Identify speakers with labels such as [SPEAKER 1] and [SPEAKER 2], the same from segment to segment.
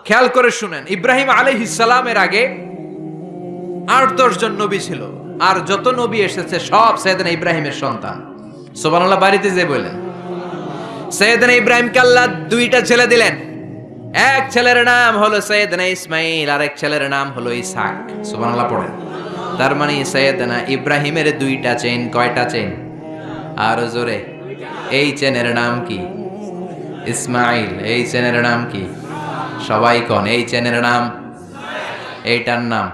[SPEAKER 1] খেয়াল করে শুনেন, ইব্রাহিম আলাইহিস সালামের আগে ৮-১০ জন নবী ছিল, আর যত নবী এসেছে সব সাইয়েদনা ইব্রাহিমের সন্তান। সুবহানাল্লাহ। বাড়িতে যে বললেন, সাইয়েদনা ইব্রাহিমকে আল্লাহ দুইটা ছেলে দিলেন। এক ছেলের নাম হলো সাইয়েদনা ইসমাইল, আর এক ছেলের নাম হলো ইসহাক। সুবহানাল্লাহ পড়েন। তার মানে সাইয়েদনা ইব্রাহিমের দুইটা চেইন। কয়টা চেইন? আরো জোরে। এই চেনের নাম কি? ইসমাইল। এই চেনের নাম কি? সবাই কোন এই চেনের নাম? এইটার নাম?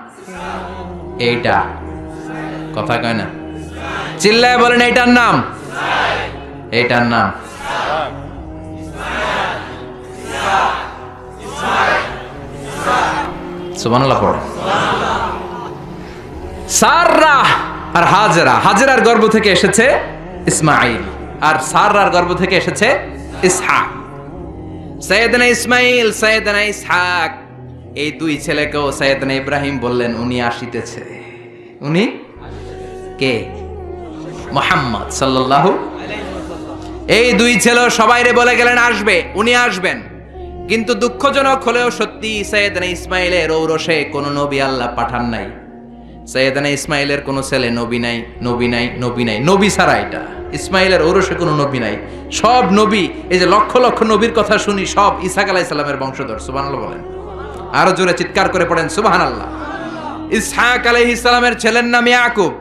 [SPEAKER 1] এইটা কথা কয় না, চিল্লায় বলেন এইটার নাম? এইটার নাম সুবহানাল্লাহ পড়ে। সাররা আর হাজেরা, হাজেরার গর্ভ থেকে এসেছে ইসমাইল, আর সাররার গর্ভ থেকে এসেছে ইসহাক। সাইয়েদনা ইসমাইল, সাইয়েদনা ইসহাক, এই দুই ছেলেকেও সাইয়েদনা ইব্রাহিম বললেন উনি আসিতেছে। উনি কে? মুহাম্মদ সাল্লাল্লাহু। এই দুই ছেলে সবাইরে বলে গেলেন আসবে, উনি আসবেন। কিন্তু দুঃখজনক হলেও সত্যি, সাইয়েদনা ইসমাইলের ঔরসে কোনো নবী আল্লাহ পাঠান নাই। সাইয়েদনা ইসমাইলের কোনো ছেলে নবী নাই, নবী নাই, নবী নাই, নবী ছাড়া এটা ইসমাইলের ঔরসে কোনো নবী নাই। সব নবী, এই যে লক্ষ লক্ষ নবীর কথা শুনি, সব ইসহাক আলাইহিস সালামের বংশধর। সুবহানাল্লাহ বলেন। আরো জোরে চিৎকার করে পড়েন সুবহানাল্লাহ। ইসহাক আলাইহিস সালামের ছেলের নাম ইয়াকুব,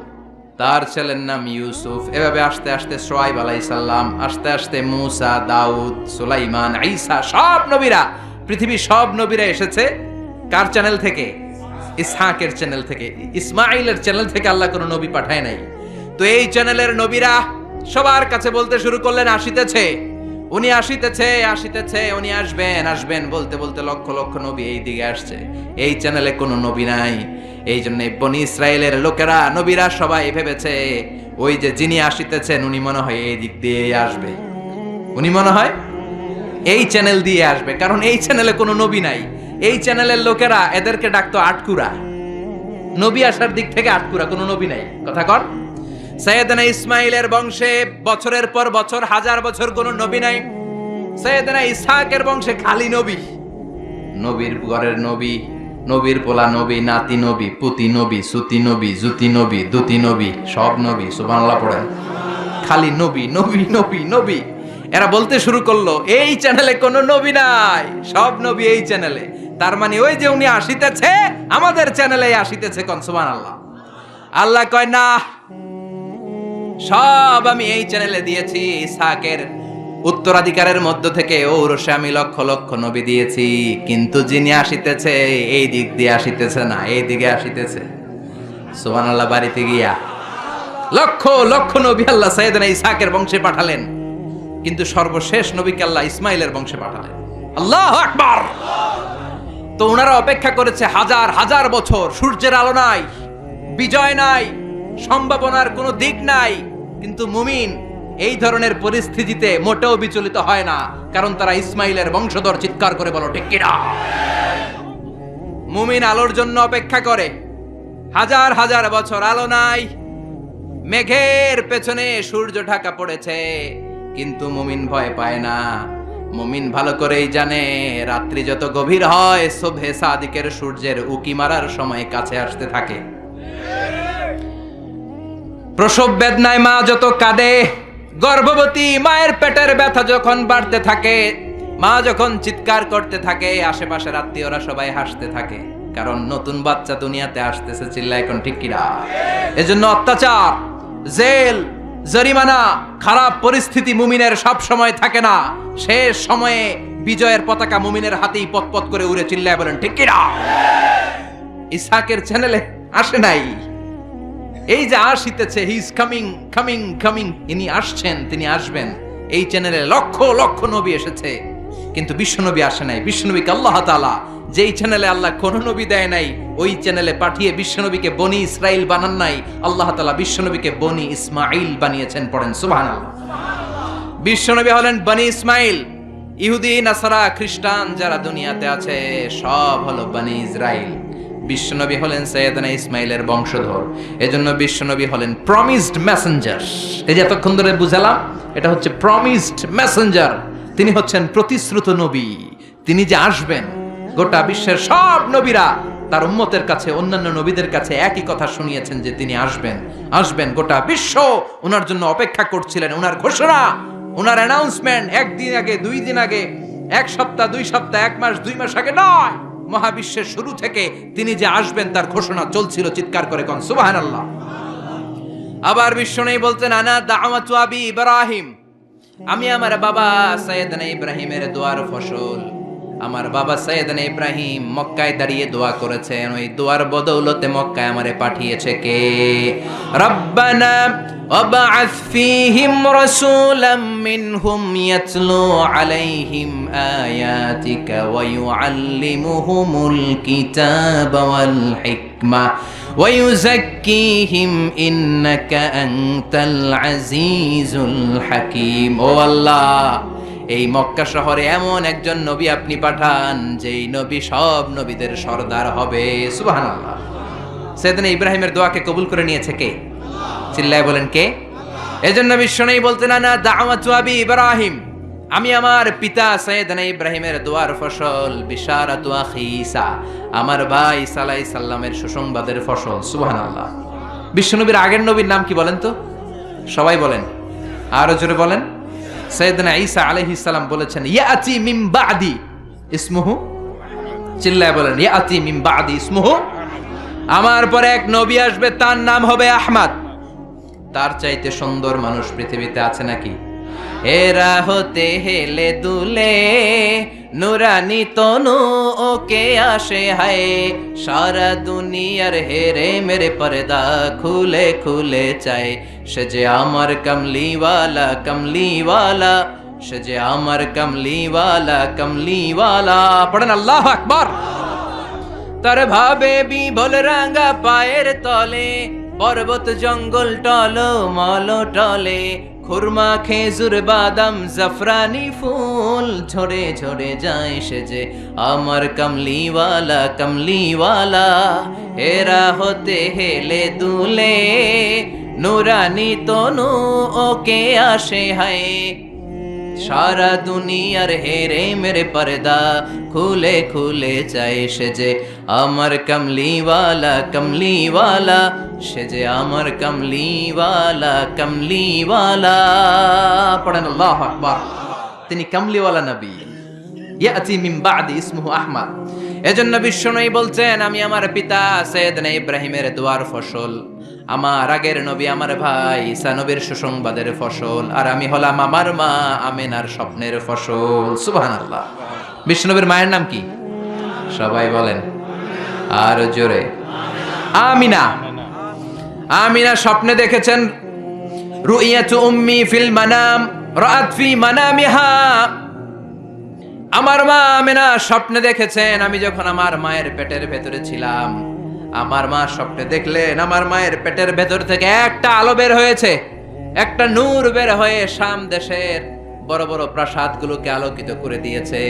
[SPEAKER 1] তার ছেলের নাম ইউসুফ। এভাবে আস্তে আস্তে শুআয়ব আলাইহিস সালাম, আস্তে আস্তে মূসা, দাউদ, সুলাইমান, ঈসা, সব নবীরা, পৃথিবীর সব নবীরা এসেছে কার চ্যানেল থেকে? ইসহাকের চ্যানেল থেকে। ইসমাইলের চ্যানেল থেকে আল্লাহ কোনো নবী পাঠায় নাই। তো এই চ্যানেলের নবীরা সবার কাছে বলতে শুরু করলেন আসিতেছে, উনি আসিতেছে, আসিতেছে, উনি আসবেন, আসবেন বলতে বলতে লক্ষ লক্ষ নবী এই দিকে আসছে। এই চ্যানেলে কোনো নবী নাই। এই জন্য বনি ইসরায়েলের লোকেরা, নবীরা সবাই ভেবেছে ওই যে যিনি আসিতেছেন উনি মনে হয় এই দিক দিয়ে আসবে, উনি মনে হয় এই চ্যানেল দিয়ে আসবে, কারণ এই চ্যানেলে কোনো নবী নাই। এই চ্যানেলের লোকেরা এদেরকে ডাকতো আটকুরা, নবী আসার দিক থেকে আটকুরা, কোনো নবী নাই। কথা কর। সাইয়েদনা ইসমাইলের বংশে বছরের পর বছর, হাজার বছর কোনো নবী নাই। সাইয়েদনা ইসহাকের বংশে খালি নবী, নবীর ঘরের নবী, নবীর পোলা নবী, নাতি নবী, পুতি নবী, সুতি নবী, জুতি নবী, দুতি নবী, সব নবী। সুবহানাল্লাহ পড়েন। খালি নবী, নবী, নবী, নবী। এরা বলতে শুরু করলো এই চ্যানেলে কোনো নবী নাই, সব নবী এই চ্যানেলে। তার মানে ওই যে উনি আসিতেছে আমাদের চ্যানেলে আসিতেছে। কোন সুবহানাল্লাহ। আল্লাহ কয় না, সব আমি এই চ্যানেলে দিয়েছি। ইসহাকের উত্তরাধিকারের মধ্য থেকে ঔরসে আমি লক্ষ লক্ষ নবী দিয়েছি, কিন্তু যিনি আসিতেছে এই দিক দিয়ে আসিতেছে না, এই দিকে আসিতেছে। সুবহানাল্লাহ। বাড়িতে গিয়া লক্ষ লক্ষ নবী আল্লাহ সাইয়েদনা ইসহাকের বংশে পাঠালেন, কিন্তু সর্বশেষ নবীকে আল্লাহ ইসমাইলের বংশে পাঠালেন। আল্লাহু আকবার। তো ওনারা অপেক্ষা করেছে হাজার হাজার বছর, সূর্যের আলো নাই, বিজয় নাই, সম্ভাবনার কোনো দিক নাই। কিন্তু মুমিন এই ধরনের পরিস্থিতিতে মোটেও বিচলিত হয় না, কারণ তারা ইসমাইলের বংশধর। চিৎকার করে বলো ঠিক কিনা? মুমিন আলোর জন্য অপেক্ষা করে। হাজার হাজার বছর আলো নাই, মেঘের পেছনে সূর্য ঢাকা পড়েছে, কিন্তু মুমিন ভয় পায় না। মুমিন ভালো করেই জানে রাত্রি যত গভীর হয়, সুবহে সাদিকের সূর্যের উকি মারার সময় কাছে আসতে থাকে। প্রসব বেদনায় মা যত কাঁদে, গর্ভবতী মায়ের পেটের ব্যথা যখন বাড়তে থাকে, মা যখন চিৎকার করতে থাকে, আশেপাশের আত্মীয়রা সবাই হাসতে থাকে, কারণ নতুন বাচ্চা দুনিয়াতে আসতেছে। চিল্লা এখন ঠিক কিনা? এজন্য অত্যাচার, জেল, জরিমানা, খারাপ পরিস্থিতি মুমিনের সব সময় থাকে না। শেষ সময়ে বিজয়ের পতাকা মুমিনের হাতেই পতপত করে উড়ে। চিল্লায় বলেন ঠিক কিনা? ইসহাকের চ্যানেলে আসে নাই। এই যে আসিতেছে, he is coming, coming, coming, ইনি আসছেন, তিনি আসবেন। এই চ্যানেলে লক্ষ লক্ষ নবী এসেছে, কিন্তু বিশ্বনবী আসে নাই। বিশ্বনবীকে আল্লাহ তাআলা যেই চ্যানেলে আল্লাহ কোন নবী দেয় নাই, ওই চ্যানেলে পাঠিয়ে বিশ্বনবীকে বনি ইসরাইল বানান নাই। আল্লাহ তাআলা বিশ্বনবীকে বনি ইসমাইল বানিয়েছেন। পড়েন সুবহানাল্লাহ। বিশ্বনবী হলেন বনি ইসমাইল। ইহুদি, নাসারা, খ্রিস্টান যারা দুনিয়াতে আছে সব হলো বনি ইসরাইল। বিশ্বনবী হলেন সাইয়েদনা ইসমাইলের বংশধর। এজন্য বিশ্বনবী হলেন প্রমিসড মেসেঞ্জার। এই যে এতক্ষণ ধরে বুঝালাম, এটা হচ্ছে প্রমিসড মেসেঞ্জার। তিনি হচ্ছেন প্রতিশ্রুত নবী। তিনি যে আসবেন গোটা বিশ্বের সব নবীরা তার উম্মতের কাছে, অন্যান্য নবীদের কাছে একই কথা শুনিয়েছেন যে তিনি আসবেন, আসবেন। গোটা বিশ্ব ওনার জন্য অপেক্ষা করছিলেন। ওনার ঘোষণা, ওনার অ্যানাউন্সমেন্ট একদিন আগে, 2 দিন আগে, 1 সপ্তাহ, 2 সপ্তাহ, 1 মাস, 2 মাস আগে নয়, মহাবিশ্বের শুরু থেকে তিনি যে আসবেন তার ঘোষণা চলছিল। চিৎকার করে কোন সুবহানাল্লাহ। আবার বিশ্বনবী বলতেন, আনা দাওয়াতু আবি ইব্রাহিম, আমি আমার বাবা সাইয়েদনা ইব্রাহিমের দোয়ার ফসল। আমার বাবা সাইয়েদনা ইব্রাহিম মক্কায় দাঁড়িয়ে দোয়া করেছেন, ওই দোয়ার বদৌলতে মক্কায় আমারে পাঠিয়েছে কে? রব্বানা ওয়াবআথ ফীহিম রাসূলাম মিনহুম ইয়াতলু আলাইহিম আয়াতিকা ওয়া ইউআল্লিমুহুমুল কিতাবা ওয়াল হিকমা ওয়া ইউযাক্কিহিম ইন্নাকা আনতাল আজিজুল হাকীম। ও আল্লাহ, এই মক্কা শহরে এমন একজন নবী আপনি পাঠান, যেই নবী সব নবীদের সর্দার হবে। সুবহানাল্লাহ। সাইয়েদনা ইব্রাহিমের দোয়াকে কবুল করে নিয়েছে কে? চিল্লায় বলেন কে? এজন্য বিশ্বনবী বলতেন, আনা দাওয়াতু আবি ইব্রাহিম, আমি আমার পিতা সাইয়েদনা ইব্রাহিমের দোয়ার ফসল। বিশারাতু আখি ঈসা, আমার ভাই ঈসা আলাইহিস সালামের সুসংবাদের ফসল। সুবহানাল্লাহ। বিশ্বনবীর আগের নবীর নাম কি বলেন তো? সবাই বলেন, আরো জোরে বলেন। সাইয়েদনা ঈসা আলাইহিস সালাম বলেছেন, ইয়াতি মিন বাদি ইসমুহু, চিল্লায় বলেন, ইয়াতি মিন বাদি ইসমুহু, আমার পরে এক নবী আসবে, তার নাম হবে আহমদ। তার চাইতে সুন্দর মানুষ পৃথিবীতে আছে নাকি? এরা হতে হেলে দুলে নুরানি তনু ওকে আসে হায়, সারা দুনিয়ার হেরে মেরে পর্দা খুলে খুলে চায়। সে যে আমার কমলিওয়ালা কমলিওয়ালা, সে যে আমার কমলিওয়ালা কমলিওয়ালা। পড়েন আল্লাহু আকবার। তার ভাবে বিভোল রাঙা পায়ের তলে, পর্বত জঙ্গল টল মল টলে, খুরমা খেজুর বাদাম জাফরানি ফুল ঝরে ঝরে যায়। সে যে আমার কমলিওয়ালা কমলিওয়ালা। এরা হতে হেলে দুলে নুরানি তনু ওকে আসে হায়, সারা দুনিয়ার হেরে মেরে পর্দা খুলে খুলে চায়। সে যে আমার কমলিওয়ালা কমলিওয়ালা, সে যে আমার কমলিওয়ালা কমলিওয়ালা। পড়েন আল্লাহু আকবার। তিনি কমলিওয়ালা নবী। ইয়াতি মিন বাদি ইসমুহু আহমদ। এজন্য বিশ্বনবী বলছেন, আমি আমার পিতা সাইয়েদনা ইব্রাহিমের দোয়ার ফসল, আমার আগের নবী আমার ভাই ঈসা নবীর সুসংবাদের ফসল, আর আমি হলাম আমার মা আমেনার স্বপ্নের ফসল। সুবহানাল্লাহ। বিশ্বনবীর মায়ের নাম কি? সবাই বলেন আর জোরে। আমিনা। আমিনা স্বপ্নে দেখেছেন, রুইয়াতু উম্মি ফিল মানাম রাআত ফি মানামিহা, আমার মা আমেনা স্বপ্নে দেখেছেন, আমি যখন আমার মায়ের পেটের ভেতরে ছিলাম, আমার মা স্বপ্নে দেখলেন আমার মায়ের পেটের ভেতর থেকে একটা আলো বের হয়েছে, একটা নূর বের হয়ে শাম দেশের বড় বড় প্রাসাদগুলোকে আলোকিত করে দিয়েছে।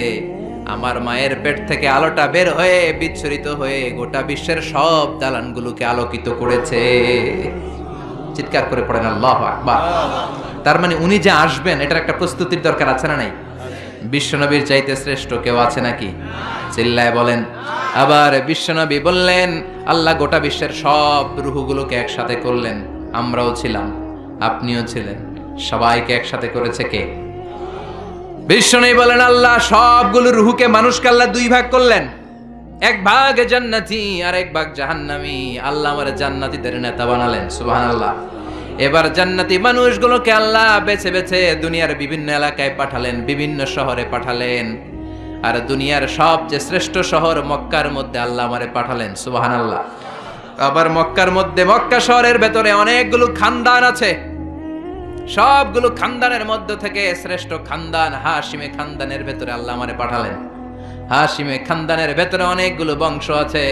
[SPEAKER 1] আমার মায়ের পেট থেকে আলোটা বের হয়ে বিচ্ছুরিত হয়ে গোটা বিশ্বের সব দালানগুলোকে আলোকিত করেছে। চিৎকার করে পড়েন আল্লাহু আকবার। তার মানে উনি যে আসবেন এটার একটা প্রস্তুতির দরকার আছে না নাই? বিশ্বনবীর চাইতে শ্রেষ্ঠ কেউ আছে নাকি? চিল্লায় বলেন। আবার বিশ্বনবী বললেন, আল্লাহ গোটা বিশ্বের সব রূহগুলোকে একসাথে করলেন। আমরাও ছিলাম, আপনিও ছিলেন, সবাইকে একসাথে করেছে কে? বিশ্বনবী বলেন, আল্লাহ সবগুলো রূহকে মানুষকে আল্লাহ 2 ভাগ করলেন, এক ভাগ জান্নাতি আর এক ভাগ জাহান্নামী। আল্লাহ আমার জান্নাতীদের নেতা বানালেন। সুবহানাল্লাহ। এবার জান্নাতি মানুষগুলোকে আল্লাহ বেছে বেছে দুনিয়ার বিভিন্ন এলাকায় পাঠালেন, বিভিন্ন শহরে পাঠালেন। আর দুনিয়ার সবচেয়ে শ্রেষ্ঠ শহর মক্কার মধ্যে আল্লাহ আমারে পাঠালেন। সুবহানাল্লাহ। আবার মক্কার মধ্যে, মক্কা শহরের ভেতরে অনেকগুলো খানদান আছে, সবগুলো খানদানের মধ্য থেকে শ্রেষ্ঠ খানদান হাশিমে খানদানের ভেতরে আল্লাহ আমারে পাঠালেন। হাশিমে খানদানের ভেতরে অনেকগুলো বংশ আছে,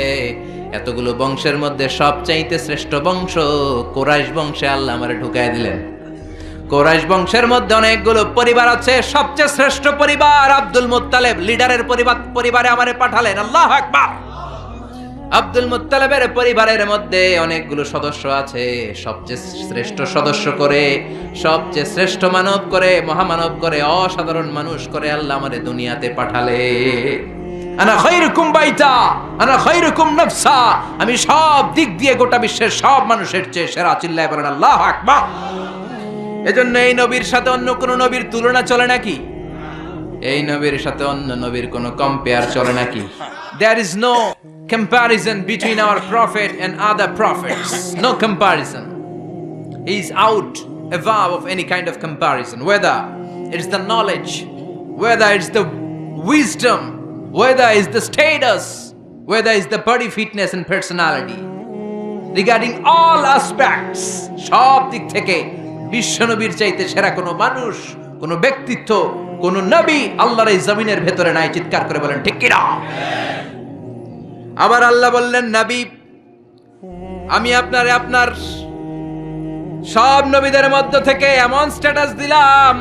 [SPEAKER 1] এতগুলো বংশের মধ্যে সবচাইতে শ্রেষ্ঠ বংশ কুরাইশ বংশে আল্লাহ আমারে ঢুকায় দিলেন। কুরাইশ বংশের মধ্যে অনেকগুলো পরিবার আছে, সবচেয়ে শ্রেষ্ঠ পরিবার আব্দুল মুত্তালিব লিডারের পরিবারে আমারে পাঠালেন। আল্লাহু আকবার। আব্দুল মুত্তালিবের পরিবারের মধ্যে অনেকগুলো সদস্য আছে, সবচেয়ে শ্রেষ্ঠ সদস্য করে, সবচেয়ে শ্রেষ্ঠ মানব করে, মহামানব করে, অসাধারণ মানুষ করে আল্লাহ আমারে দুনিয়াতে পাঠালে। আনা খায়রুকুম বাইতা আনা খায়রুকুম নাফসা, আমি সব দিক দিয়ে গোটা বিশ্বের সব মানুষের চেয়ে সেরা। চিল্লায় বলেন আল্লাহু আকবার। এজন্য এই নবীর সাথে অন্য কোন নবীর তুলনা চলে নাকি? এই নবীর সাথে অন্য নবীর কোন কম্পেয়ার চলে নাকি? There is no comparison between our prophet and other prophets. No comparison. He is out above of any kind of comparison. Whether it's the knowledge, whether it's the wisdom, whether it's the status, whether it's the body fitness and personality. Regarding all aspects, সব দিক থেকে বিশ্বনবীর চাইতে সেরা কোনো মানুষ, কোনো ব্যক্তিত্ব, কোনো নবী আল্লাহর এই জমিনের ভেতরে নাই। চিৎকার করে বলেন ঠিক কিনা? আবার আল্লাহ বললেন, নবী আমি আপনার সব নবীদের মধ্য থেকে এমন স্ট্যাটাস দিলাম,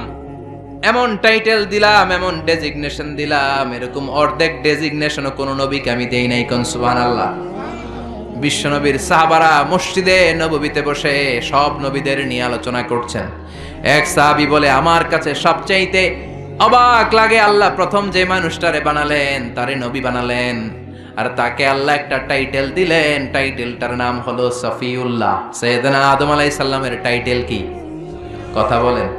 [SPEAKER 1] এমন টাইটেল দিলাম, এমন ডেজিগনেশন দিলাম, এরকম অর্ধেক ডেজিগনেশনও কোনো নবীকে আমি দেই নাই। কোন সুবহানাল্লাহ। বিশ্বনবীর সাহাবারা মসজিদে নববীতে বসে সব নবীদের নিয়ে আলোচনা করছেন। এক সাহাবী বলে, আমার কাছে সবচাইতে অবাক লাগে আল্লাহ প্রথম যে মানুষটারে বানালেন তারে নবী বানালেন, আর তাকে আল্লাহ একটা টাইটেল দিলেন, টাইটেলটার নাম হলো সফিউল্লাহ। সাইয়েদনা আদম আলাইহিস সালামের টাইটেল কি? কথা বলেন।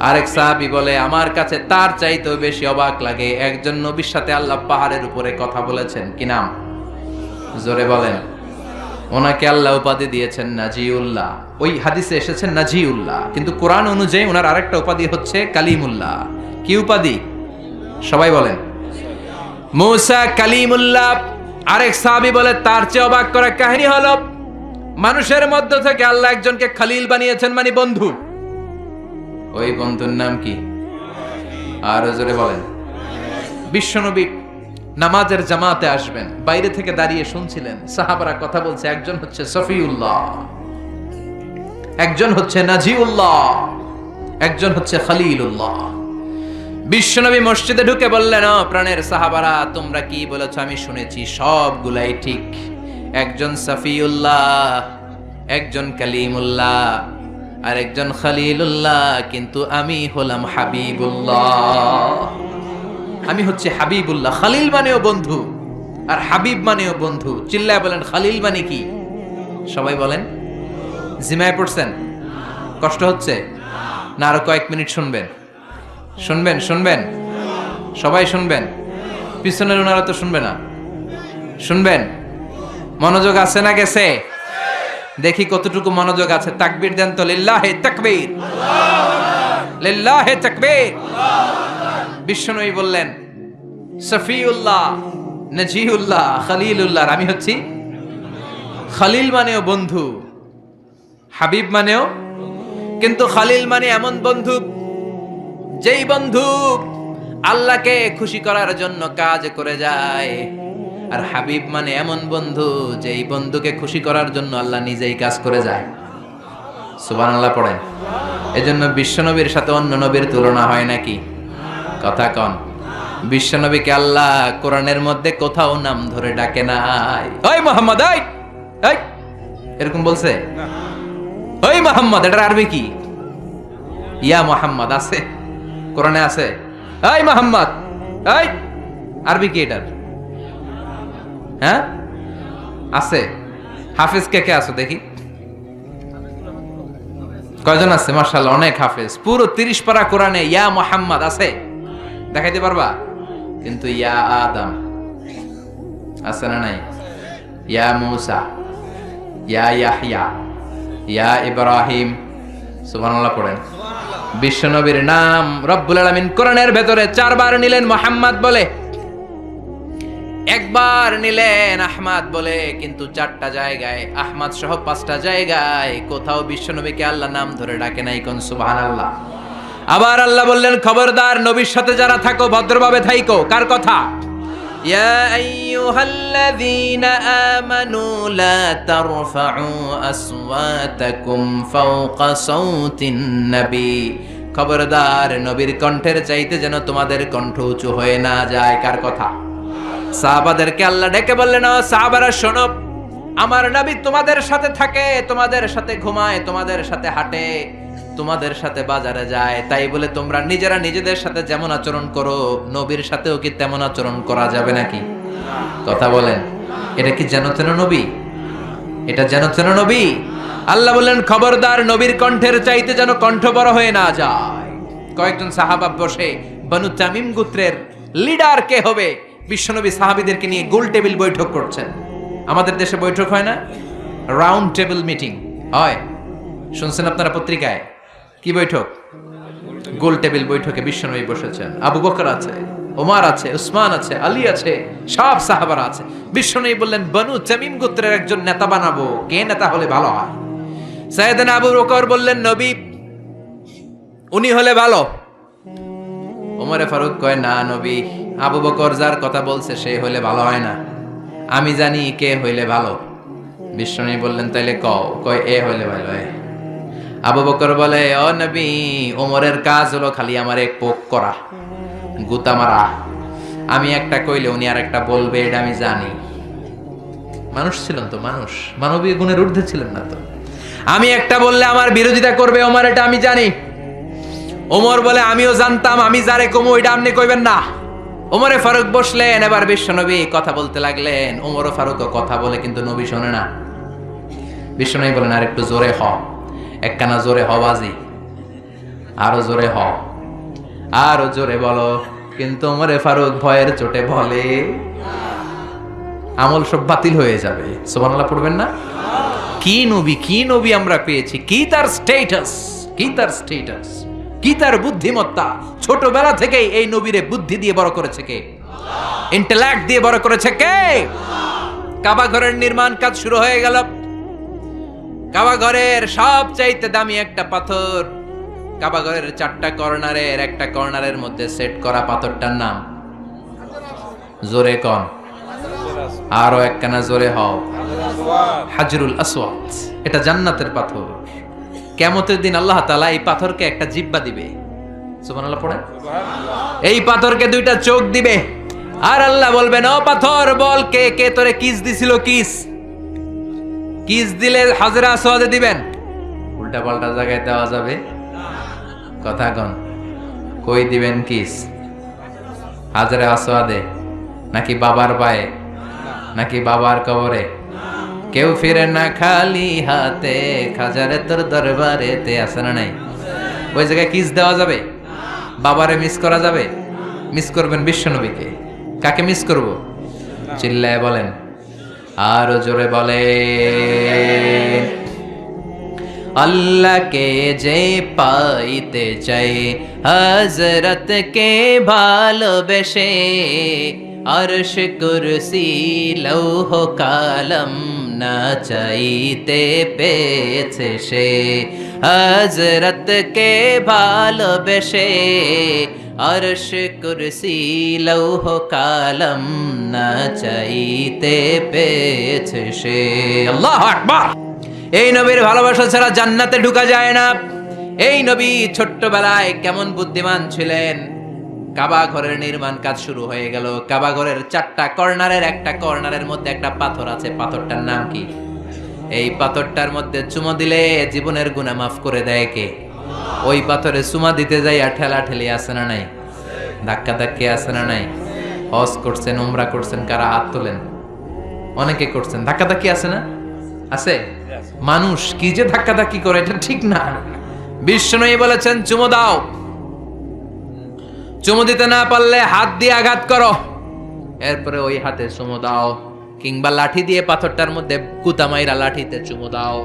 [SPEAKER 1] আরেক সাহাবী বলে, আমার কাছে তার চাইতেও বেশি অবাক লাগে একজন নবীর সাথে আল্লাহ পাহাড়ের উপরে কথা বলেছেন। কি নাম? জোরে বলেন। ওনাকে আল্লাহ উপাধি দিয়েছেন নাজিউল্লাহ। ওই হাদিসে এসেছেন নাজিউল্লাহ, কিন্তু কোরআন অনুযায়ী ওনার আরেকটা উপাধি হচ্ছে কালিমুল্লাহ। কি উপাধি? সবাই বলেন। মুসা কালিমুল্লাহ। আরেক সাহাবী বলে, তার চেয়ে অবাক করা কাহিনী হলো মানুষের মধ্য থেকে আল্লাহ একজনকে খলিল বানিয়েছেন, মানে বন্ধু। ওই বন্ধুর নাম কি? আর জোরে বলেন। বিশ্বনবী নামাজের জামাতে আসবেন, বাইরে থেকে দাঁড়িয়ে শুনছিলেন, সাহাবারা কথা বলছে, একজন হচ্ছে সফিউল্লাহ, একজন হচ্ছে নাজিউল্লাহ, একজন হচ্ছে খলিলুল্লাহ। বিশ্বনবী মসজিদে ঢুকে বললেন, প্রাণের সাহাবারা তোমরা কি বলেছ আমি শুনেছি, সবগুলাই ঠিক। একজন সফিউল্লাহ, একজন কালিমুল্লাহ, আর একজন খলিলুল্লাহ, কিন্তু আমি হলাম হাবিবুল্লাহ। আমি হচ্ছে হাবিবুল্লাহ। খলিল মানেও বন্ধু আর হাবিব মানেও বন্ধু। চিল্লায় বলেন খলিল মানে কি? সবাই বলেন। জিমায় পড়ছেন? কষ্ট হচ্ছে না? আরো কয়েক মিনিট শুনবেন, শুনবেন, শুনবেন, সবাই শুনবেন। পিছনের ওনারা তো শুনবে না, শুনবেন। মনোযোগ আছে না গেছে? দেখি কতটুকু মনোযোগ আছে। তাকবীর দেন তো। লিল্লাহে তাকবীর, লিল্লাহে তাকবীর। বিশ্বনবী বললেন, সফিউল্লাহ, নাজিউল্লাহ, খলিলুল্লাহ, আমি হচ্ছি। খলিল মানেও বন্ধু, হাবিব মানেও, কিন্তু খলিল মানে এমন বন্ধু যেই বন্ধু আল্লাহকে খুশি করার জন্য কাজ করে যায়, আর হাবিব মানে এমন বন্ধু যেই বন্ধুকে খুশি করার জন্য আল্লাহ নিজেই কাজ করে যায়। সুবহানাল্লাহ পড়েন। এজন্য বিশ্বনবীর সাথে অন্য নবীর তুলনা হয় নাকি? কথা কন। বিশ্বনবীকে আল্লাহ কোরআনের মধ্যে কোথাও নাম ধরে ডাকে নাই। ওই মোহাম্মদ, এই এই এরকম বলছে? ওই মোহাম্মদ, এটার আরবি কি? ইয়া মোহাম্মদ আছে কোরআনে? আছে? এই মোহাম্মদ, এই আরবি কি এটার? হ্যাঁ আছে। হাফেজ কে কে আছো দেখি? কয়জন আছে? মাশাআল্লাহ, অনেক হাফেজ। পুরো 30 পারা কোরআনে ইয়া মোহাম্মদ আছে, দেখাইতে পারবা? কিন্তু ইয়া আদম আছে না নাই? ইয়া মুসা, ইয়া ইয়াহইয়া, ইয়া ইব্রাহিম। সুবহানাল্লাহ পড়েন। বিশ্বনবীর নাম রব্বুল আলামিন কোরআনের ভেতরে 4 বার নিলেন মোহাম্মদ বলে, একবার নিলেন আহমদ বলে, কিন্তু 4টা জায়গায়, আহমদ সহ 5টা জায়গায় কোথাও বিশ্বনবীকে আল্লাহ নাম ধরে ডাকে নাই। কোন সুবহানাল্লাহ। আবার আল্লাহ বললেন, খবরদার নবীর সাথে যারা থাকো ভাদ্রভাবে থাইকো। কার কথা? ইয়া আইয়ুহাল্লাযীনা আমানু লা তারফাউ আসওয়াতাকুম ফাওকা সাওতিন নবী। খবরদার নবীর কণ্ঠের চাইতে যেন তোমাদের কণ্ঠ উঁচু হয়ে না যায়। কার কথা? সাহাবাদেরকে আল্লাহ ডেকে বললেন, ও সাহাবারা শোনো, আমার নবী তোমাদের সাথে থাকে, তোমাদের সাথে ঘুমায়, তোমাদের সাথে হাঁটে, তোমাদের সাথে বাজারে যায়, তাই বলে তোমরা নিজেরা নিজেদের সাথে যেমন আচরণ করো নবীর সাথেও কি তেমন আচরণ করা যাবে নাকি? কথা বলেন, এটা কি যেন তেন নবী? এটা যেন তেন নবী? আল্লাহ বললেন খবরদার নবীর কণ্ঠের চাইতে যেন কণ্ঠ বড় হয়ে না যায়। কয়েকজন সাহাবা বসে বনু তামিম গোত্রের লিডার কে হবে বিশ্বনবী সাহাবীদেরকে নিয়ে গোল টেবিল বৈঠক করছেন। আমাদের দেশে বৈঠক হয় না, রাউন্ড টেবিল মিটিং হয়, শুনছেন আপনারা পত্রিকায়? কি বৈঠক? গোল টেবিল বৈঠকে বিশ্বনবী বসেছেন, আবু বকর আছে, ওমর আছে, উসমান আছে, আলী আছে, সব সাহাবারা আছে। বিশ্বনবী বললেন বনু তামিম গোত্রের একজন নেতা বানাবো, কে নেতা হলে ভালো হয়? সাইয়েদনা আবু বকর বললেন নবী, উনি হলে ভালো। ওমরে ফারুক কয় না নবী, আবু বকর যার কথা বলছে সে হইলে ভালো হয় না, আমি জানি কে হইলে ভালো। বিশ্বনবী বললেন তাইলে কয় এ হইলে ভালো হয়। আবু বকর বলে ও নবী, ওমরের কাজ হলো খালি আমার এক পোক করা, গুতা মারা। আমি একটা কইলে উনি আর একটা বলবে, এটা আমি জানি। মানুষ ছিলেন তো, মানুষ, মানবীয় গুণের ঊর্ধ্বে ছিলেন না তো। আমি একটা বললে আমার বিরোধিতা করবে ওমর, এটা আমি জানি। ওমর বলে আমিও জানতাম, আমি যারে কমু ওইটা আপনি কইবেন না। ওমরে ফারুক বসলেন, এবার বিশ্বনবী কথা বলতে লাগলেন। ওমর ফারুকও কথা বলে কিন্তু নবী শোনে না। বিশ্বনবী বলেন আর একটু জোরে হ, একখানা জোরে হ বাজি, আরো জোরে হ, আরো জোরে বলো। কিন্তু ওমরে ফারুক ভয়ের চোটে বলে আমল সব বাতিল হয়ে যাবে। সুবহানাল্লাহ পড়বেন না? কি নবী, কি নবী আমরা পেয়েছি, কি তার স্ট্যাটাস, কি তার স্ট্যাটাস, কি তার বুদ্ধিমত্তা। ছোটবেলা থেকেই এই নবীরে বুদ্ধি দিয়ে বড় করেছে কে? ইন্টেলেক্ট দিয়ে বড় করেছে কে? কাবা ঘরের নির্মাণ কাজ শুরু হয়ে গেল। কাবা ঘরের সবচাইতে দামি একটা পাথর, কাবা ঘরের 4টা কর্নারের একটা কর্নারের মধ্যে সেট করা পাথরটার নাম জোরে কন, আরো একখানা জোরে হও, হাজরুল আসওয়াদ। এটা জান্নাতের পাথর। কিয়ামতের দিন আল্লাহ তাআলা এই পাথরকে একটা জিহ্বা দিবে। সুবহানাল্লাহ পড়েন। এই পাথরকে 2টা চোখ দিবে, আর আল্লাহ বলবেন ও পাথর বল কে কে তোরে কিস দিছিল। কিস কিস দিলে হাজরা আসওয়াদে দিবেন, উল্টা পাল্টা জায়গায় দেওয়া যাবে? কথা কন, কই দিবেন কিস? হাজরা আসওয়াদে নাকি বাবার পায়ে নাকি বাবার কবরে? কেউ ফিরে না খালি হাতে, খাজারে তোর দরবারেতে, আছে না নাই? ওই জায়গায় কিস দেওয়া যাবে? বাবারে মিস করা যাবে? মিস করবেন বিশ্বনবীকে। কাকে মিস করব? চিল্লায় বলেন, আরো জোরে বলে। আল্লাহকে যে পাইতে চাই হযরতকে ভালোবেসে, আরশ কুরসি লৌহ কালম না চাইতে পেয়েছে সে। হযরতকে ভালোবেসে, আরশ কুরসি লৌহ কালম না চাইতে পেয়েছে সে। আল্লাহু আকবার। এই নবীর ভালোবাসা ছাড়া জান্নাতে ঢোকা যায় না। এই নবী ছোট্টবেলায় কেমন বুদ্ধিমান ছিলেন। কাবা ঘরের নির্মাণ কাজ শুরু হয়ে গেল। কাবা ঘরের 4টা কর্নারের একটা কর্নারের মধ্যে একটা পাথর আছে। পাথরটার নাম কি? এই পাথরটার মধ্যে চুমা দিলে জীবনের গুনাহ মাফ করে দেয় কে? ওই পাথরে চুমা দিতে যাই আর ঠেলা ঠেলি আছে না নাই? ধাক্কা ধাক্কি আছে না নাই? হজ করছেন, উমরা করছেন, কারা হাত তোলেন? অনেকে করছেন। ধাক্কা ধাক্কি আছে না? আছে। মানুষ কি যে ধাক্কা ধাক্কি করে, এটা ঠিক না। বিশ্বনবী বলেছেন চুমো দাও, চুমো দিতে না পারলে হাত দিয়ে আঘাত করো, এরপরে ওই হাতে চুমো দাও। কিংবা লাঠি দিয়ে পাথরটার মধ্যে কুতা মাইরা লাঠিতে চুমো দাও।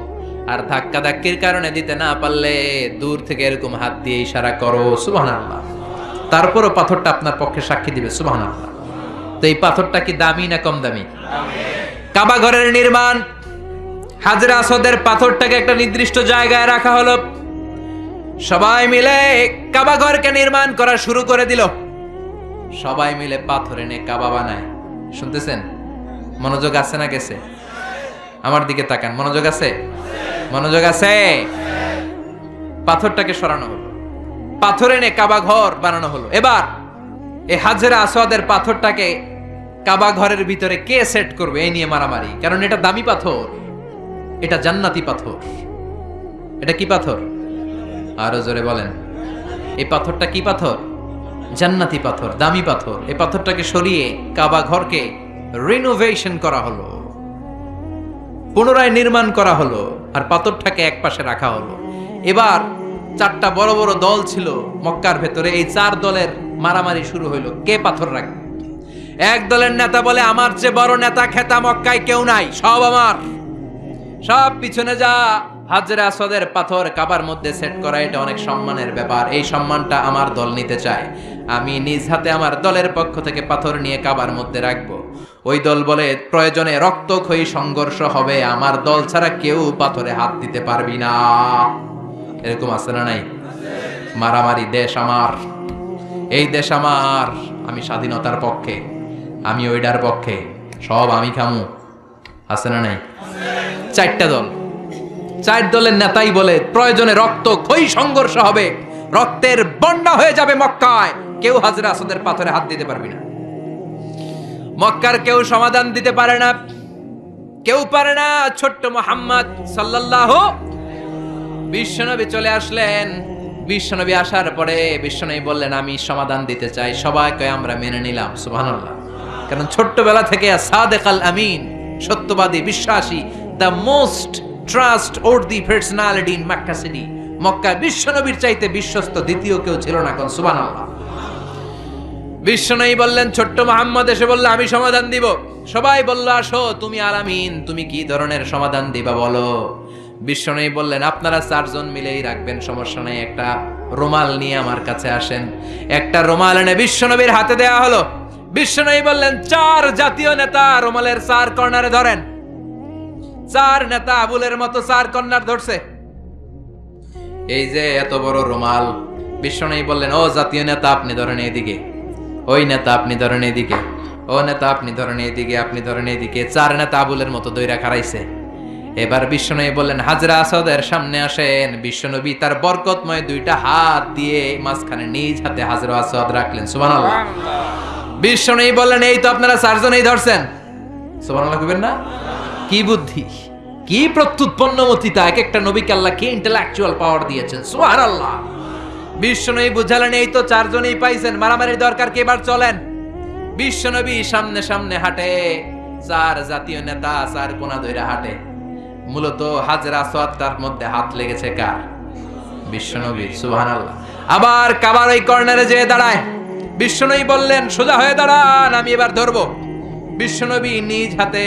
[SPEAKER 1] আর ধাক্কা ধাক্কির কারণে দিতে না পারলে দূর থেকে এরকম হাত দিয়ে ইশারা করো, সুবহানাল্লাহ। তারপরও পাথরটা আপনার পক্ষে সাক্ষী দিবে, সুবহানাল্লাহ। তো এই পাথরটা কি দামি না কম দামি? কাবা ঘরের নির্মাণ, হাজরা আসওয়াদের পাথরটাকে একটা নির্দিষ্ট জায়গায় রাখা হলো। সবাই মিলে কাবা ঘরকে নির্মাণ করা শুরু করে দিল। সবাই মিলে পাথর এনে কাবা বানায়। শুনতেছেন? মনোযোগ আছে না গেছে? আমার দিকে তাকান। মনোযোগ আছে? মনোযোগ আছে? পাথরটাকে সরানো হলো, পাথর এনে কাবা ঘর বানানো হলো। এবার এই হাজরা আসওয়াদের পাথরটাকে কাবা ঘরের ভিতরে কে সেট করবে এই নিয়ে মারামারি। কারণ এটা দামি পাথর, এটা জান্নাতি পাথর। এটা কি পাথর? আরো জোরে বলেন। এই পাথরটা কি পাথর? জান্নাতি পাথর, দামি পাথর। এই পাথরটাকে সরিয়ে কাবা ঘরকে রিনোভেশন করা হলো, পুনরায় নির্মাণ করা হলো, আর পাথরটাকে এক পাশে রাখা হলো। এবার 4টা বড় বড় দল ছিল মক্কার ভেতরে। এই 4 দলের মারামারি শুরু হইলো, কে পাথর রাখবে। এক দলের নেতা বলে, আমার চেয়ে বড় নেতা খেতা মক্কায় কেউ নাই, সব আমার, সব পিছনে যা। হাজরে আসওয়াদের পাথর কাবার মধ্যে সেট করা এটা অনেক সম্মানের ব্যাপার, এই সম্মানটা আমার দল নিতে চায়। আমি নিজ হাতে আমার দলের পক্ষ থেকে পাথর নিয়ে কাবার মধ্যে রাখবো। ওই দল বলে, প্রয়োজনে রক্তক্ষয়ী সংঘর্ষ হবে, আমার দল ছাড়া কেউ পাথরে হাত দিতে পারবি না। এরকম আছে না নাই? মারামারি, দেশ আমার, এই দেশ আমার, আমি স্বাধীনতার পক্ষে, আমি ওইটার পক্ষে, সব আমি খামু, আছে না নাই? 4টা দল, 4 দলের নেতাই বলে, প্রয়োজনে রক্তক্ষয়ী সংঘর্ষ হবে, রক্তের বন্যা হয়ে যাবে মক্কায়, কেউ হাজরে আসওয়াদের পাথরে হাত দিতে পারবি না। মক্কার কেউ সমাধান দিতে পারে না, কেউ পারে না। ছোট্ট মুহাম্মদ সাল্লাল্লাহু, বিশ্বনবী চলে আসলেন। বিশ্বনবী আসার পরে বিশ্বনবী বললেন, আমি সমাধান দিতে চাই। সবাইকে আমরা মেনে নিলাম, সুবহানাল্লাহ। কারণ ছোট্টবেলা থেকে সাদেক আল আমিন, সত্যবাদী, বিশ্বাসী, the most trust worthy personality in Mecca city. Mecca বিশ্বনবীর চাইতে বিশ্বস্ত দ্বিতীয় কেউ ছিল না, কোন সুবহানাল্লাহ। বিশ্বনবী বললেন, ছোট্ট মুহাম্মদ এসে বলল, আমি সমাধান দিব। সবাই বলল, আসো, তুমি আল আমিন, তুমি কি ধরনের সমাধান দিবা বলো। বিশ্বনবী বললেন, আপনারা 4 জন মিলেই রাখবেন, সমস্যা নেই। একটা রুমাল নিয়ে আমার কাছে আসেন। একটা রুমাল এনে বিশ্বনবীর হাতে দেয়া হলো। বিশ্বনবী বললেন, 4 জাতীয় নেতা রুমালের 4 কর্নারে ধরেন। 4 নেতা আবুলের মতো 4 কর্নার ধরছে। এই যে এত বড় রুমাল, বিশ্বনবী বললেন, ও জাতীয় নেতা আপনি ধরেন এদিকে, ওই নেতা আপনি ধরেন এদিকে, ও নেতা আপনি ধরেন এদিকে, আপনি ধরেন এদিকে। 4 নেতা আবুলের মতো দইরা খাড়াইছে। এবার বিশ্বনবী বললেন, হাজরা আসওয়াদের সামনে আসেন। বিশ্বনবী তার বরকতময় 2টা হাত দিয়ে মাঝখানে নিজ হাতে হাজরা আসওয়াদ রাখলেন, সুবহানাল্লাহ। বিশ্বনবী বললেন, এই তো আপনারা 4 জনেই ধরছেন, সুবহানাল্লাহ কইবেন না? কি বুদ্ধি, কি প্রত্যুৎপন্নমতিতা! এক একটা নবীকে আল্লাহ কি ইন্টেলেকচুয়াল পাওয়ার দিয়েছেন, সুবহানাল্লাহ। বিশ্বনবী বুঝালেন, এই তো 4 জনেই পাইছেন, মারামারির দরকার কি, এবার চলেন। বিশ্বনবী সামনে সামনে হাঁটে, 4 জাতীয় নেতা 4 কোনা ধইরা হাঁটে। মূলত হাজরা আসওয়াদ তার মধ্যে হাত লেগেছে কার? বিশ্বনবী, সুবহানাল্লাহ। আবার কাবার ওই কর্নারে যেয়ে দাঁড়ায়। বিশ্বনবী বললেন, সোজা হয়ে দাঁড়ান, আমি এবার ধরবো। বিশ্বনবী নিজ হাতে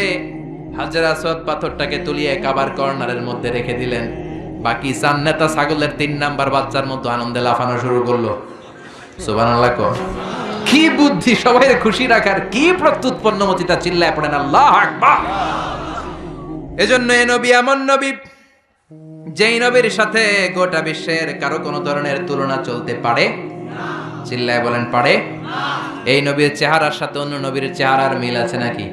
[SPEAKER 1] হাজরা আসওয়াদ পাথরটাকে তুলিয়ে কাবার কর্নারের মধ্যে রেখে দিলেন। বাকি 4 নেতা ছাগলের 3 নাম্বার বাচ্চার মতো আনন্দে লাফানো শুরু করলো, সুবহানাল্লাহ। কি বুদ্ধি, সবাই খুশি রাখার, কি প্রত্যুৎপন্নমতিতা! চিল্লায় পড়েন আল্লাহু আকবার। এজন্য এই নবী এমন নবী, যেই নবীর সাথে গোটা বিশ্বের কারো কোনো ধরনের তুলনা চলতে পারে না। চিল্লায় বলেন, পারে না। এই নবীর চেহারার সাথে অন্য নবীর চেহারার মিল আছে নাকি?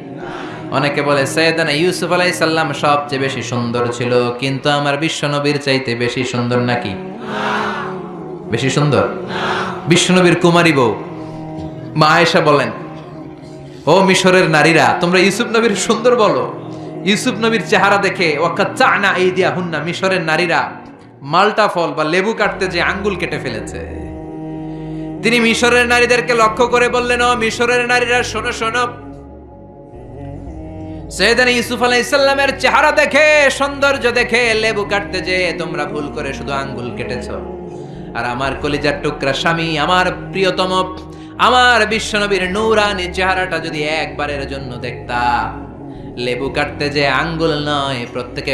[SPEAKER 1] অনেকে বলে সৈয়দনা ইউসুফ আলাইহিস সালাম সবচেয়ে বেশি সুন্দর ছিল, কিন্তু আমার বিশ্ব নবীর চাইতে বেশি সুন্দর নাকি? বেশি সুন্দর? বিশ্ব নবীর কুমারী বউ মা আয়েশা বলেন, ও মিশরের নারীরা, তোমরা ইউসুফ নবীর সুন্দর বলো। ইউসুফ নবীর চেহারা দেখে ওয়াকাচ্চানা আইদিয়াহুন্না, মিশরের নারীরা মাল্টা ফল বা লেবু কাটতে যে আঙ্গুল কেটে ফেলেছে। তিনি মিশরের নারীদেরকে লক্ষ্য করে বললেন, ও মিশরের নারীরা, শোনো শোনো, সৈয়দনা ইউসুফ আলাইহিস সালামের চেহারা দেখে, সৌন্দর্য দেখে লেবু কাটতে যে তোমরা ভুল করে শুধু আঙ্গুল কেটেছো। আর আমার কলিজার টুকরা স্বামী, আমার প্রিয়তম, আমার বিশ্বনবীর নূরানী চেহারাটা যদি একবারের জন্য দেখতা, লেবু কাটতে যে আঙ্গুল নয়,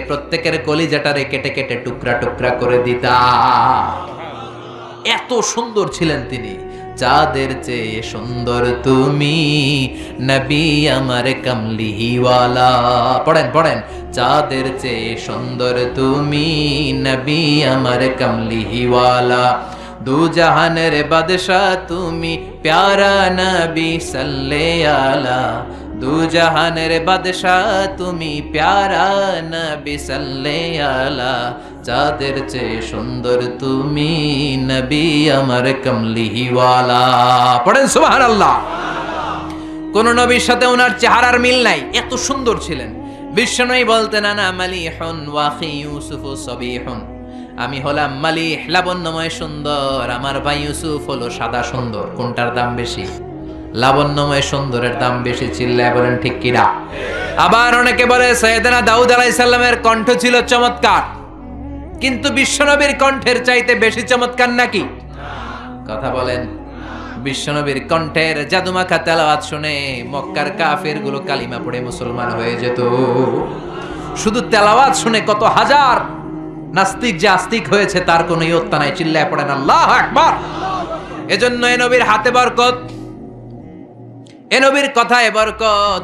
[SPEAKER 1] প্রত্যেকের কলিজাটারে কেটে কেটে টুকরা টুকরা করে দিতা। এত সুন্দর ছিলেন তিনি। চাঁদের চেয়ে সুন্দর তুমি, নবী আমার কামলিওয়ালা। পড়েন পড়েন, চাঁদের চেয়ে সুন্দর তুমি, নবী আমার কামলিওয়ালা। দু জাহানের বাদশাহ তুমি, প্যারা নবী সাল্লে আলা। দু জাহানের বাদশাহ তুমি, প্যারা নবী সাল্লে আলা। চাঁদের চেয়ে সুন্দর তুমি, নবী আমার কামলিওয়ালা। পড়েন সুবহানাল্লাহ। কোন নবীর সাথে ওনার চেহারার মিল নাই, এত সুন্দর ছিলেন। বিশ্বনবী বলতেন, আনা মালিহুন ওয়া আখি ইউসুফু সাবিহুন। আমি হলাম মালিহ, লাবণ্যময় সুন্দর, আমার ভাই ইউসুফ হলো সাদা সুন্দর। কোনটার দাম বেশি? লাবণ্যময় সুন্দরের দাম বেশি। চিল্লায় বলেন ঠিক কিনা? আবার অনেকে বলে সাইয়েদনা দাউদ আলাইহিস সালামের কণ্ঠ ছিল চমৎকার, কিন্তু বিশ্বনবীর কণ্ঠের চাইতে বেশি চমৎকার নাকি? কথা বলেন। বিশ্বনবীর কণ্ঠের জাদুমাখা তেলাওয়াত শুনে মক্কার কাফেরগুলো কালিমা পড়ে মুসলমান হয়ে যেত। শুধু তেলাওয়াত শুনে কত হাজার নাস্তিক যে আস্তিক হয়েছে তার কোনো ইয়ত্তা নাই। চিল্লায় পড়েন আল্লাহু আকবার। এজন্য এ নবীর হাতে বরকত, এ নবীর কথায় বরকত,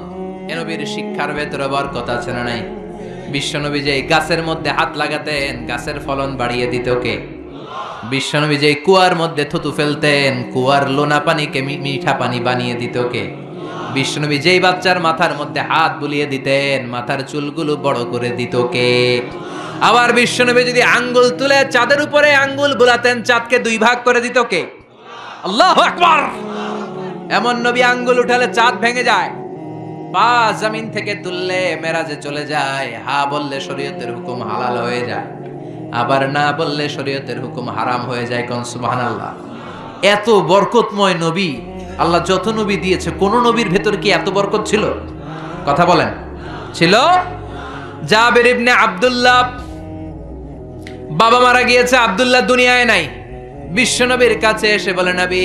[SPEAKER 1] এ নবীর শিক্ষার ভেতরে বরকত আছে না নাই? বিশ্বনবী যে গাছের মধ্যে হাত লাগাতেন গাছের ফলন বাড়িয়ে দিত কে? বিশ্বনবী যে কুয়ার মধ্যে থুতু ফেলতেন কুয়ার লোনা পানিকে মিঠা পানি বানিয়ে দিত কে? বিশ্বনবী যেই বাচ্চার মাথার মধ্যে হাত বুলিয়ে দিতেন মাথার চুলগুলো বড় করে দিত কে? আবার বিশ্বনবী যদি আঙ্গুল তুলে চাঁদের উপরে আঙ্গুল বুলাতেন চাঁদকে দুই ভাগ করে দিত কে? আল্লাহু আকবার। এমন নবী আঙ্গুল উঠালে চাঁদ ভেঙে যায়, পা জমিন থেকে তুললে মেরাজে চলে যায়, হা বললে শরীয়তের হুকুম হালাল হয়ে যায়, আবার না বললে শরীয়তের হুকুম হারাম হয়ে যায়। কোন সুবহানাল্লাহ। এত বরকতময় নবী আল্লাহ যত নবী দিয়েছে কোন নবীর ভেতর কি এত বরকত ছিল? কথা বলেন। ছিল। জাবের ইবনে আব্দুল্লাহ, বাবা মারা গিয়েছে, আব্দুল্লাহ দুনিয়ায় নাই। বিশ্বনবীর কাছে এসে বলে নবী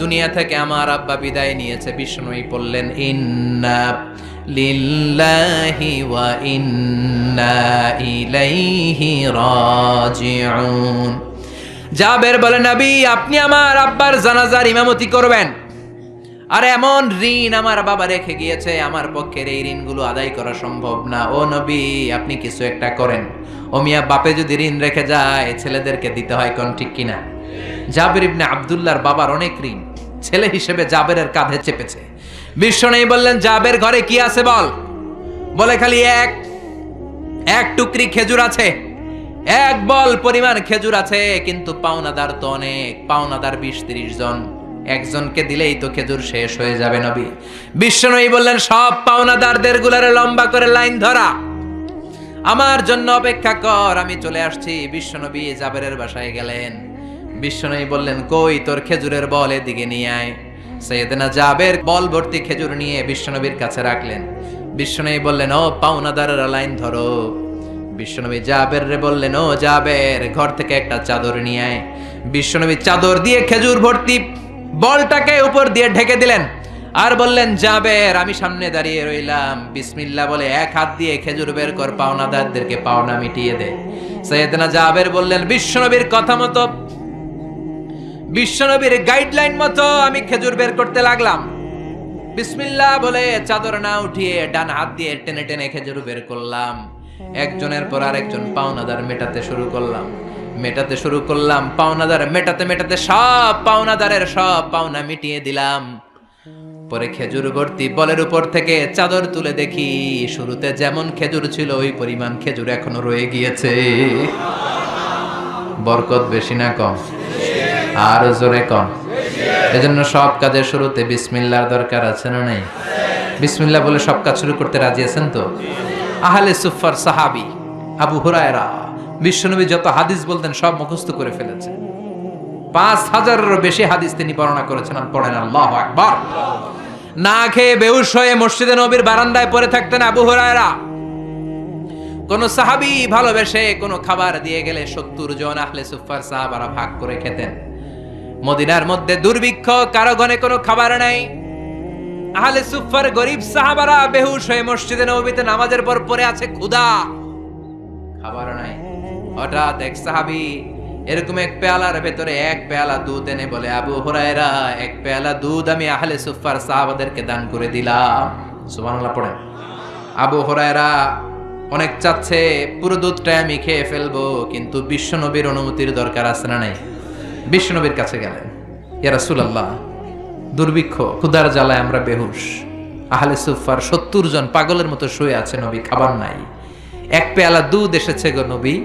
[SPEAKER 1] দুনিয়া থেকে আমার আব্বা বিদায় নিয়েছে। বিশ্বনবী বললেন ইন্না লিল্লাহি ওয়া ইন্না ইলাইহি রাজিউন। জাবের বলে নবী আপনি আমার আব্বার জানাজার ইমামতি করবেন। আর এমন ঋণ আমার বাবা রেখে গিয়েছে আমার পক্ষের এই ঋণগুলো আদায় করা সম্ভব না। ও নবী আপনি কিছু একটা করেন। ও মিয়া বাপে যদি ঋণ রেখে যায় ছেলেদেরকে দিতে হয়, কোন ঠিক কিনা? জাবের ইবনে আব্দুল্লাহর বাবার অনেক ঋণ, ছেলে হিসেবে জাবেরের কাঁধে চেপেছে। বিশ্বনবী বললেন জাবের ঘরে কি আছে বল? বলে খালি এক টুকরি খেজুর আছে, এক বল পরিমাণ খেজুর আছে, কিন্তু পাওনাদার তো অনেক, পাওনাদার 20-30 জন, একজনকে দিলেই তো খেজুর শেষ হয়ে যাবে। নবী বিশ্বনবী বললেন সব পাওনাদারদের গুলারে লম্বা করে লাইন ধরা, আমার জন্য অপেক্ষা কর, আমি চলে আসছি। বিশ্বনবী জাবেরের বাসায় গেলেন। বিশ্বনবী বললেন কই তোর খেজুরের বল, এদিকে নিয়ে আয়। সাইয়েদনা জাবের বল ভর্তি খেজুর নিয়ে বিশ্বনবীর কাছে রাখলেন। বিশ্বনবী বললেন ও পাওনাদারেরা লাইন ধরো। বিশ্বনবী জাবের রে বললেন ও জাবের ঘর থেকে একটা চাদর নিয়ে আয়। বিশ্বনবী চাদর দিয়ে খেজুর ভর্তি বলটাকে উপর দিয়ে ঢেকে দিলেন আর বললেন জাবের আমি সামনে দাঁড়িয়ে রইলাম, বিসমিল্লাহ বলে এক হাত দিয়ে খেজুর বের কর, পাওনাদারদেরকে পাওনা মিটিয়ে দে। সাইয়েদনা জাবের বললেন বিশ্বনবীর কথা মতো, বিশ্বনবীর গাইডলাইন মতো আমি খেজুর বের করতে লাগলাম। বিসমিল্লাহ বলে চাদর না উঠিয়ে ডান হাত দিয়ে টেনে টেনে খেজুর বের করলাম। একজনের পর আরেকজন পাওনাদার মেটাতে শুরু করলাম। পাওনাদার মেটাতে মেটাতে সব পাওনাদারের সব পাওনা মিটিয়ে দিলাম। পরে খেজুর ভর্তি বলের উপর থেকে চাদর তুলে দেখি শুরুতে যেমন খেজুর ছিল ওই পরিমাণ খেজুর এখনো রয়ে গিয়েছে। বরকত বেশি না কম? আর জোরে কম। এজন্য সব কাজের শুরুতে বিসমিল্লাহর দরকার আছে না নাই? বিসমিল্লাহ বলে সব কাজ শুরু করতে রাজি আছেন তো? আহলে সুফার সাহাবী আবু হুরায়রা বিশ্বনবী যত হাদিস বলতেন সব মুখস্থ করে ফেলেছে। 5000-এরও বেশি হাদিস তিনি বর্ণনা করেছেন। আর পড়েন আল্লাহু আকবার। না খেয়ে বেহুশ হয়ে মসজিদে নবীর বারান্দায় পড়ে থাকতেন আবু হুরায়রা। কোন সাহাবী ভালোবেসে কোন খাবার দিয়ে গেলে 70 জন আহলে সুফার সাহাবারা ভাগ করে খেতেন। মদিনার মধ্যে দুর্ভিক্ষ, কারো ঘরে কোনো খাবার নাই। আহলে সুফার গরিব সাহাবারা বেহুশ হয়ে মসজিদে নববীতে নামাজের পর পড়ে আছে, ক্ষুধা, খাবার নাই। হঠাৎ এক সাহাবী এরকম এক পেয়ালার ভেতরে এক পেয়ালা দুধ এনে বলে আবু হুরায়রা এক পেয়ালা দুধ আমি আহলে সুফার সাহাবাদেরকে দান করে দিলাম। সুবহানাল্লাহ পড়েন। আবু হুরায়রা অনেক চাচ্ছে পুরো দুধটাই আমি খেয়ে ফেলবো, কিন্তু বিশ্বনবীর অনুমতির দরকার আছে না নাই? বিশ্বনবীর কাছে গেলেন, ইয়া রাসূলুল্লাহ দুর্ভিক্ষ, ক্ষুধার জ্বালায় আমরা বেহুশ, আহলে সুফার 70 জন পাগলের মতো শুয়ে আছে নবী, খাবার নাই, এক পেয়ালা দুধ এসেছে গো নবী,